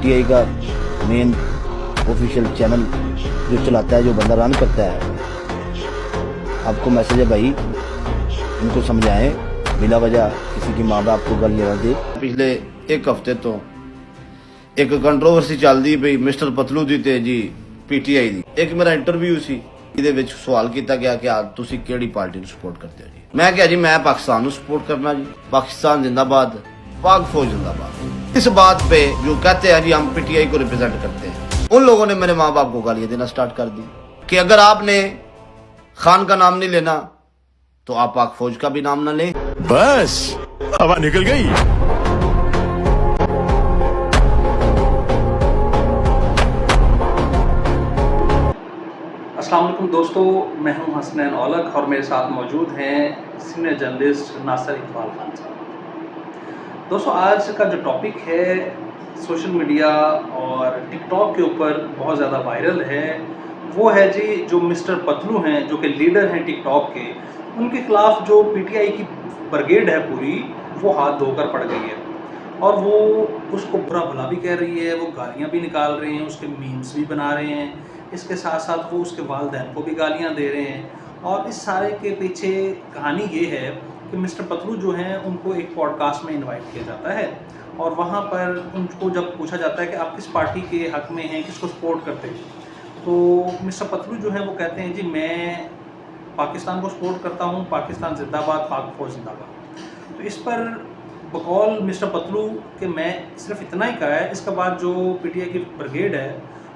PTI का main official channel जो चलाता है, जो बंदा रन करता है, आपको मैसेज है भाई, इनको समझाएं, बिला वजह किसी की माँ बाप को गाली ना दे। पिछले एक हफ्ते तो एक ਕੰਟਰੋਵਰਸੀ ਚੱਲਦੀ ਪਈ ਮਿਸਟਰ ਪਤਲੂ ਦੀ ਤੇ ਜੀ PTI ਦੀ। ਇੱਕ ਮੇਰਾ ਇੰਟਰਵਿਊ ਸੀ, ਇਹਦੇ ਵਿੱਚ ਸਵਾਲ ਕੀਤਾ ਗਿਆ ਕਿ ਤੁਸੀਂ ਕਿਹੜੀ ਪਾਰਟੀ ਨੂੰ ਸਪੋਰਟ ਕਰਦੇ ਹੋ ਜੀ। ਮੈਂ ਕਿਹਾ ਜੀ ਮੈਂ ਪਾਕਿस्तान ਨੂੰ सपोर्ट करना जी, पाकिस्तान जिंदाबाद, पाक फौज जिंदाबाद। इस बात पे जो कहते हैं जी हम PTI को रिप्रेजेंट करते हैं, उन लोगों ने मेरे माँ बाप को गालियां देना स्टार्ट कर दी कि अगर आपने खान का नाम नहीं लेना तो आप पाक फौज का भी नाम ना लें। बस हवा निकल गई। अस्सलाम वालेकुम दोस्तों, मैं हूं हसनैन औलख और मेरे साथ मौजूद हैं सीनियर जर्नलिस्ट नासिर इकबाल खान साहब। दोस्तों, आज का जो टॉपिक है सोशल मीडिया और टिकटॉक के ऊपर बहुत ज़्यादा वायरल है, वो है जी जो मिस्टर पतलू हैं, जो कि लीडर हैं टिकटॉक के, उनके ख़िलाफ़ जो PTI की ब्रिगेड है पूरी, वो हाथ धोकर पड़ गई है और वो उसको बुरा भला भी कह रही है, वो गालियाँ भी निकाल रहे हैं, उसके मीम्स भी बना रहे हैं, इसके साथ साथ वो उसके वालिदैन को भी गालियाँ दे रहे हैं। और इस सारे के पीछे कहानी ये है कि मिस्टर पतलू जो हैं उनको एक पॉडकास्ट में इनवाइट किया जाता है और वहाँ पर उनको जब पूछा जाता है कि आप किस पार्टी के हक में हैं, किसको सपोर्ट करते हैं, तो मिस्टर पतलू जो हैं वो कहते हैं जी मैं पाकिस्तान को सपोर्ट करता हूँ, पाकिस्तान जिंदाबाद, पाक फौज जिंदाबाद। तो इस पर बकौल मिस्टर पतलू कि मैं सिर्फ इतना ही कहा है, इसके बाद जो PTI की ब्रिगेड है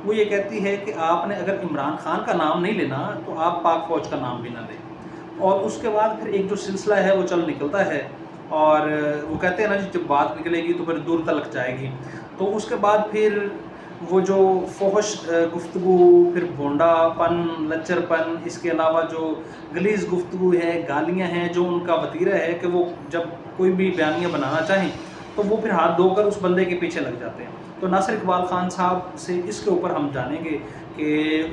वो ये कहती है कि आपने अगर इमरान खान का नाम नहीं लेना तो आप पाक फौज का नाम भी ना लें। और उसके बाद फिर एक जो सिलसिला है वो चल निकलता है और वो कहते हैं ना जी जब बात निकलेगी तो फिर दूर तलक जाएगी। तो उसके बाद फिर वो जो फोहश गुफ्तगू, फिर भोंडापन, लच्चरपन, इसके अलावा जो गलीज़ गुफ्तगू है, गालियाँ हैं, जो उनका वतीरा है कि वो जब कोई भी बयानियाँ बनाना चाहें तो वो फिर हाथ धोकर उस बंदे के पीछे लग जाते हैं। तो नासिर इकबाल खान साहब से इसके ऊपर हम जानेंगे कि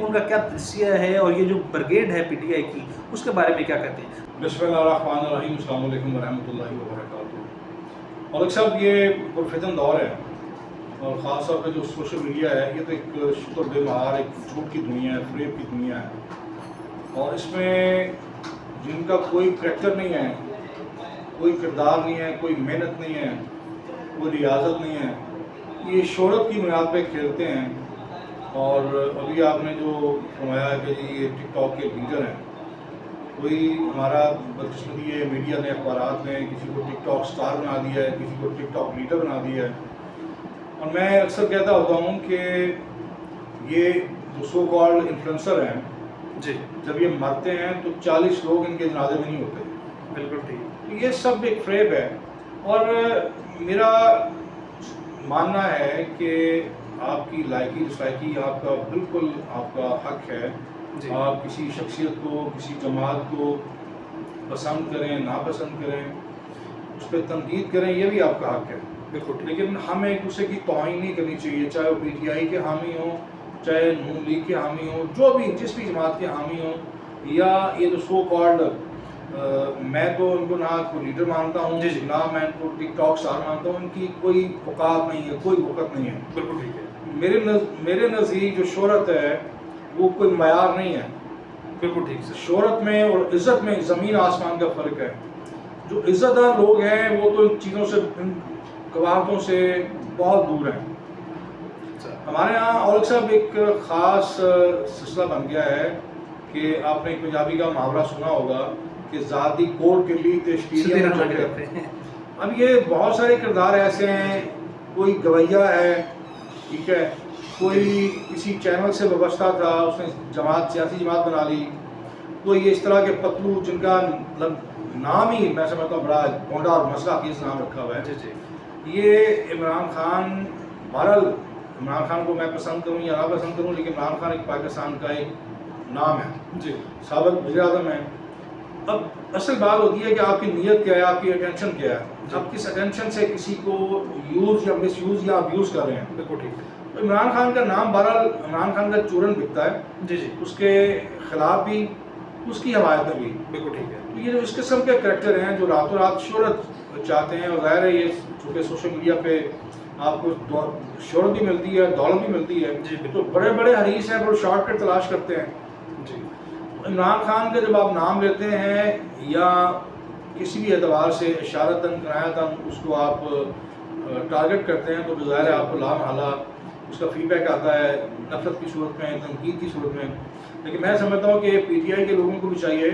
उनका क्या तजिया है और ये जो ब्रिगेड है PTI की, उसके बारे में क्या कहते हैं। बिस्मिल्लाहिर्रहमानिर्रहीम, अस्सलाम वालेकुम वरहमतुल्लाहि वबरकातुहू। और साहब, ये पुरफितन दौर है और ख़ास तौर पर जो सोशल मीडिया है, ये तो एक शुक्र बेमार एक झूठ की दुनिया है, फ्रेब की दुनिया है। और इसमें जिनका कोई करैक्टर नहीं है, कोई किरदार नहीं है, कोई मेहनत नहीं है, कोई रियाजत नहीं है, ये शोहरत की बुनियाद पे खेलते हैं। और अभी आपने जो फरमाया कि ये टिकटॉक के लीडर हैं, कोई हमारा बदकिस्मती है, मीडिया ने, अखबारात ने किसी को टिकटॉक स्टार बना दिया है, किसी को टिकटॉक लीडर बना दिया है। और मैं अक्सर कहता होता हूँ कि ये जो सो कॉल्ड इन्फ्लुएंसर हैं जी, जब ये मरते हैं तो 40 लोग इनके जनाजे में नहीं होते। बिल्कुल ठीक। ये सब एक फ्रेब है और मेरा मानना है कि आपकी लायकी डिसलायकी आपका बिल्कुल आपका हक है। आप किसी शख्सियत को, किसी जमात को पसंद करें, नापसंद करें, उस पर तनकीद करें, ये भी आपका हक है बिल्कुल। लेकिन हमें एक दूसरे की तौहीन नहीं करनी चाहिए, चाहे वो PTI के हामी हों, चाहे नून लीग के हामी हों, जो भी जिस भी जमात के हामी हों, या ये जो सो कॉल्ड मैं तो उनको ना कोई लीडर मानता हूँ, ना मैं इनको टिकटॉक स्टार मानता हूँ, उनकी कोई औकात नहीं है, कोई वक़्त नहीं है। बिल्कुल ठीक है। मेरे नज़दीक जो शोहरत है वो कोई मयार नहीं है। बिल्कुल ठीक से। शोहरत में और इज़्ज़त में ज़मीन आसमान का फ़र्क है। जो इज़्ज़तदार लोग हैं वो तो इन चीज़ों से, इन कवाहतों से बहुत दूर हैं। हमारे यहाँ औलख साहब एक ख़ास सिलसिला बन गया है कि आपने एक पंजाबी का मुहावरा सुना होगा कि ज़ाती कोर्ट के लिए तेश्तीरियाँ करते हैं। अब ये बहुत सारे किरदार ऐसे हैं, कोई गवैया है, ठीक है, कोई किसी चैनल से वाबस्ता था, उसने जमात, सियासी जमात बना ली, कोई इस तरह के पतलू जिनका नाम ही मैं समझता हूँ बड़ा गोंडा और मसला केस नाम रखा हुआ है। जी। ये इमरान खान, बहरहाल इमरान खान को मैं पसंद करूँ या ना पसंद करूँ, लेकिन इमरान खान एक पाकिस्तान का एक नाम है जी, साबिक़ वज़ीर-ए-आज़म है। अब असल बात होती है कि आपकी नीयत क्या है, आपकी अटेंशन क्या है, आप किस अटेंशन से किसी को यूज़ या मिस यूज़ या अब्यूज़ कर रहे हैं। बिल्कुल ठीक है। तो इमरान खान का नाम, बहरहाल इमरान खान का चूरन बिकता है जी, उसके ख़िलाफ़ भी, उसकी हमायत में भी। बिल्कुल ठीक है। तो ये जो इस किस्म के करैक्टर हैं जो रातों रात शोहरत चाहते हैं, और ज़ाहिर है ये चूँकि सोशल मीडिया पे آپ کو شہرت بھی ملتی ہے، دولت بھی ملتی ہے. جی، بالکل. تو بڑے بڑے حریص ہیں، وہ شارٹ کٹ تلاش کرتے ہیں. جی عمران خان کا جب آپ نام لیتے ہیں یا کسی بھی اعتبار سے اشارتاً کنایتاً اس کو آپ ٹارگٹ کرتے ہیں تو بظاہر آپ کو لامحالہ اس کا فیڈ بیک آتا ہے، نفرت کی صورت میں، تنقید کی صورت میں. لیکن میں سمجھتا ہوں کہ پی ٹی آئی کے لوگوں کو بھی چاہیے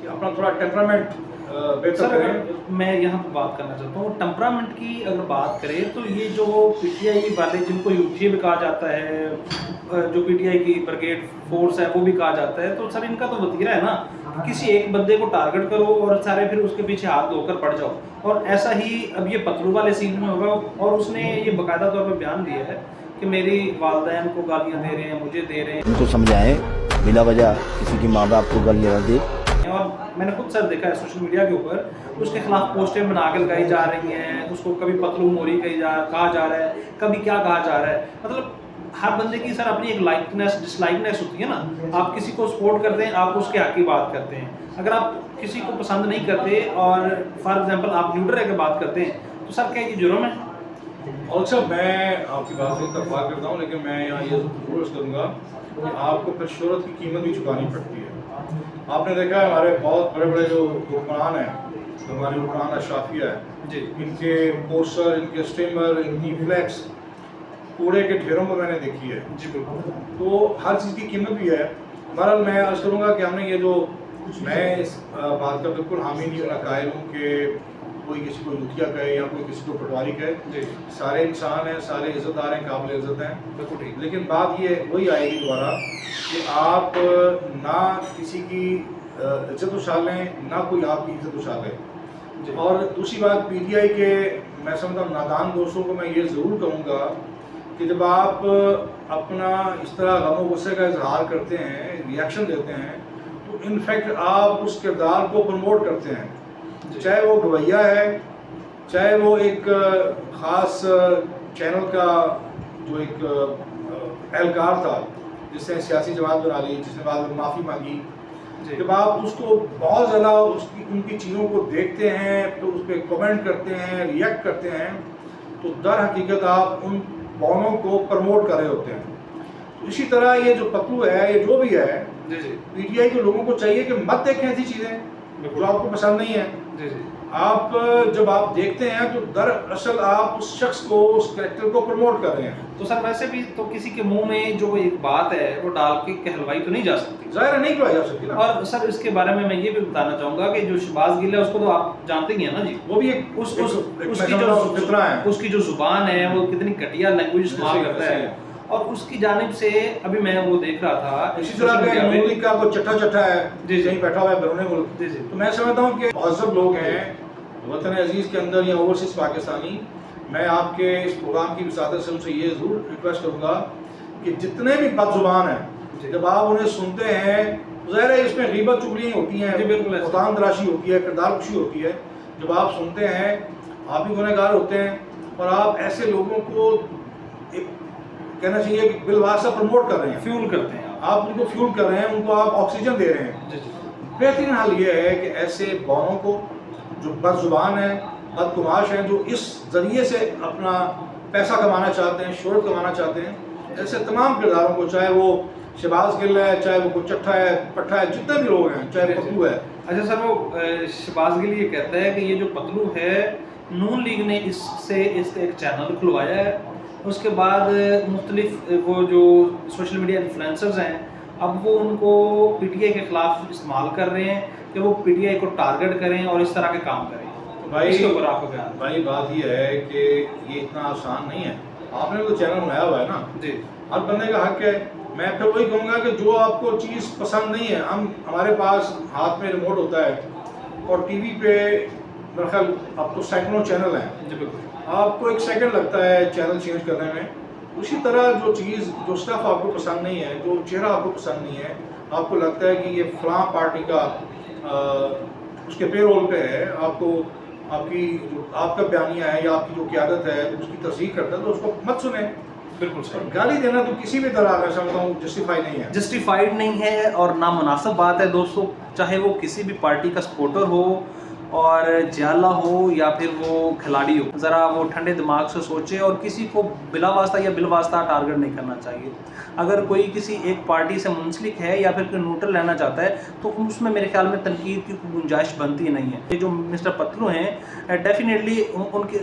کہ اپنا تھوڑا ٹیمپرامنٹ بہتر سر کریں. اگر میں یہاں پہ بات کرنا چاہتا ہوں ٹمپرامنٹ کی، اگر بات کریں تو یہ جو پی ٹی آئی والے جن کو یوتھی بھی کہا جاتا ہے، جو پی ٹی آئی کی بریگیڈ فورس ہے وہ بھی کہا جاتا ہے، تو سر ان کا تو وتیرہ ہے نا کہ کسی ایک بندے کو ٹارگٹ کرو اور سارے پھر اس کے پیچھے ہاتھ دھو کر پڑ جاؤ. اور ایسا ہی اب یہ پتلو والے سین میں ہوگا. اور اس نے یہ باقاعدہ طور پہ بیان دیا ہے کہ میری والدین کو گالیاں دے رہے ہیں، مجھے دے رہے ہیں. ان کو سمجھائیں بلا وجہ کسی کی ماں باپ کو گالیاں نہ دے. اور میں نے خود سر دیکھا ہے سوشل میڈیا کے اوپر اس کے خلاف پوسٹیں بنا کے لگائی جا رہی ہیں، اس کو کبھی پتلو موری کہا جا رہا ہے، کبھی کیا کہا جا رہا ہے. مطلب ہر بندے کی سر اپنی ایک لائکنیس ڈس لائکنیس ہوتی ہے نا. آپ کسی کو سپورٹ کرتے ہیں، آپ اس کے حق کی بات کرتے ہیں. اگر آپ کسی کو پسند نہیں کرتے اور فار ایگزامپل آپ نیوٹرل رہ کے بات کرتے ہیں تو سر کیا یہ جرم ہے؟ اور صاحب میں آپ کی بات سے اتفاق کرتا ہوں، لیکن میں یہاں یہ ضرور عرض کروں گا کہ آپ کو پھر شہرت کی قیمت بھی چکانی پڑتی ہے. آپ نے دیکھا ہے ہمارے بہت بڑے بڑے جو حکمران ہیں، ہمارے حکمران اشرافیہ ہے، جی ان کے پوسٹر، ان کے اسٹیمر، ان کی فلیکس کوڑے کے ڈھیروں کو میں نے دیکھی ہے. جی بالکل. تو ہر چیز کی قیمت بھی ہے. بہرحال میں عرض کروں گا کہ ہم نے یہ جو، میں اس بات کا بالکل حامی نہیں ہونا قائل ہوں کہ کوئی کسی کو یوتھیا کہے یا کوئی کسی کو پٹواری کہے. جی سارے انسان ہیں، سارے عزت دار ہیں، قابل عزت ہیں. بالکل ٹھیک. لیکن بات یہ وہی آئے گی دوبارہ کہ آپ نہ کسی کی عزت اچھالیں، نہ کوئی آپ کی عزت اچھالے. جی. اور دوسری بات پی ٹی آئی کے میں سمجھتا ہوں نادان دوستوں کو میں یہ ضرور کہوں گا کہ جب آپ اپنا اس طرح غم و غصے کا اظہار کرتے ہیں، ریئیکشن دیتے ہیں، تو انفیکٹ آپ اس کردار کو پروموٹ کرتے ہیں. چاہے وہ گویا ہے، چاہے وہ ایک خاص چینل کا جو ایک اہلکار تھا جس نے سیاسی جماعت بنا لی، جس نے بعد میں معافی مانگی. جب آپ اس کو بہت زیادہ ان کی چیزوں کو دیکھتے ہیں، تو اس پہ کمنٹ کرتے ہیں، ریئیکٹ کرتے ہیں، تو در حقیقت آپ ان بونوں کو پروموٹ کر رہے ہوتے ہیں. تو اسی طرح یہ جو پتلو ہے، یہ جو بھی ہے، جی جی پی ٹی آئی کے لوگوں کو چاہیے کہ مت دیکھیں ایسی چیزیں جو آپ کو پسند نہیں ہیں. جی جی آپ جب آپ دیکھتے ہیں تو دراصل آپ اس شخص کو، اس کریکٹر کو پروموٹ کر رہے ہیں. تو سر ویسے بھی تو کسی کے منہ میں جو ایک بات ہے وہ ڈال کے کہلوائی تو نہیں جا سکتی. ظاہر ہے نہیں کرائی جا سکتی نا. اور سر اس کے بارے میں یہ بھی بتانا چاہوں گا کہ جو شہباز گل ہے اس کو تو آپ جانتے ہی ہیں نا جی. وہ بھی ایک اس فطرہ ہے. اس کی جو زبان ہے وہ کتنی گھٹیا لینگویج استعمال کرتا ہے. اور اس کی جانب سے ابھی میں وہ دیکھ رہا تھا اسی طرح کا ملک کا وہ چٹھا ہے جی کہیں بیٹھا ہوا ہے بیرون ملک. جی جی تو میں سمجھتا ہوں کہ مہذب لوگ ہیں وطن عزیز کے اندر یا اوورسیز پاکستانی. میں آپ کے اس پروگرام کی وساطت سے ان سے یہ ضرور ریکویسٹ کروں گا کہ جتنے بھی بد زبان ہیں جب آپ انہیں سنتے ہیں، ظاہر ہے اس میں غیبت چغلیاں ہوتی ہیں، بہتان تراشی ہوتی ہے، کردار کشی ہوتی ہے. جب آپ سنتے ہیں آپ بھی گنہگار ہوتے ہیں، اور آپ ایسے لوگوں کو کہنا چاہیے کہ بالواسطہ پروموٹ کر رہے ہیں، فیول کرتے ہیں آپ ان کو فیول کر رہے ہیں، ان کو آپ آکسیجن دے رہے ہیں. جی جی بہترین حال یہ ہے کہ ایسے بونوں کو جو بد زبان ہیں، بدگماش ہیں، جو اس ذریعے سے اپنا پیسہ کمانا چاہتے ہیں، شہرت کمانا چاہتے ہیں، ایسے تمام کرداروں کو، چاہے وہ شہباز گل ہے، چاہے وہ کوئی چٹھا ہے، پٹھا ہے، جتنے بھی لوگ ہیں، چاہے پتلو ہے. اچھا سر وہ شہباز گل یہ کہتا ہے کہ یہ جو پتلو ہے نون لیگ نے اس سے ایک چینل کھلوایا ہے. اس کے بعد مختلف وہ جو سوشل میڈیا انفلوئنسرز ہیں اب وہ ان کو پی ٹی آئی کے خلاف استعمال کر رہے ہیں کہ وہ پی ٹی آئی کو ٹارگٹ کریں اور اس طرح کے کام کریں. بھائی اس کے اوپر آپ کو بیان. بھائی بات یہ ہے کہ یہ اتنا آسان نہیں ہے. آپ نے تو چینل بنایا ہوا ہے نا، جی ہر بندے کا حق ہے. میں پھر وہی کہوں گا کہ جو آپ کو چیز پسند نہیں ہے، ہمارے پاس ہاتھ میں ریموٹ ہوتا ہے اور ٹی وی پہ میرا خیال اب تو سینکڑوں چینل ہیں. جی بالکل. آپ کو ایک سیکنڈ لگتا ہے چینل چینج کرنے میں. اسی طرح جو چیز، جو اسٹف آپ کو پسند نہیں ہے، جو چہرہ آپ کو پسند نہیں ہے، آپ کو لگتا ہے کہ یہ فلاں پارٹی کا اس کے پے رول پہ ہے، آپ کو آپ کی جو آپ کا بیانیہ ہے یا آپ کی جو قیادت ہے اس کی تصدیق کرتا ہے، تو اس کو مت سنیں. بالکل اور صحیح. گالی دینا تو کسی بھی طرح میں سمجھتا ہوں جسٹیفائی نہیں ہے. جسٹیفائڈ نہیں ہے اور نامناسب بات ہے دوستو. چاہے وہ کسی بھی پارٹی کا سپورٹر ہو और जाला हो या फिर वो खिलाड़ी हो, ज़रा वो ठंडे दिमाग से सोचे और किसी को बिला वास्ता या बिल वास्ता टारगेट नहीं करना चाहिए। अगर कोई किसी एक पार्टी से मुंसलिक है या फिर कोई न्यूट्रल रहना चाहता है तो उसमें मेरे ख्याल में तनकीद की गुंजाइश बनती नहीं है। ये जो मिस्टर पतलू हैं डेफिनेटली उनके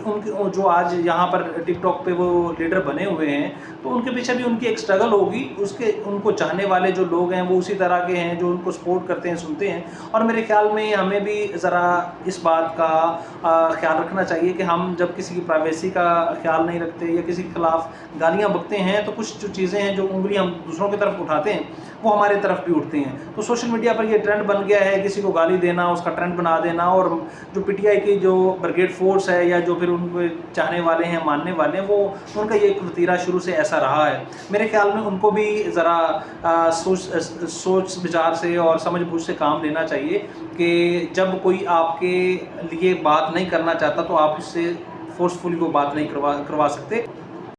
जो आज यहाँ पर टिकटॉक पे वो लीडर बने हुए हैं तो उनके पीछे भी उनकी एक स्ट्रगल होगी। उसके उनको चाहने वाले जो लोग हैं वो उसी तरह के हैं जो उनको सपोर्ट करते हैं, सुनते हैं। और मेरे ख्याल में हमें भी ज़रा इस बात का ख्याल रखना चाहिए कि हम जब किसी की प्राइवेसी का ख्याल नहीं रखते या किसी के खिलाफ गालियाँ बकते हैं तो कुछ जो चीज़ें हैं, जो उंगली हम दूसरों की तरफ उठाते हैं वो हमारी तरफ भी उठती हैं। तो सोशल मीडिया पर ये ट्रेंड बन गया है किसी को गाली देना, उसका ट्रेंड बना देना। और जो पीटीआई की जो ब्रिगेड फोर्स है या जो फिर उनको चाहने वाले हैं, मानने वाले हैं, वो उनका ये एक वतीरा शुरू से ऐसा रहा है। मेरे ख्याल में उनको भी ज़रा सोच विचार से और समझ बूझ से काम लेना चाहिए कि जब कोई आपके लिए बात नहीं करना चाहता तो आप उससे फोर्सफुली वो बात नहीं करवा सकते।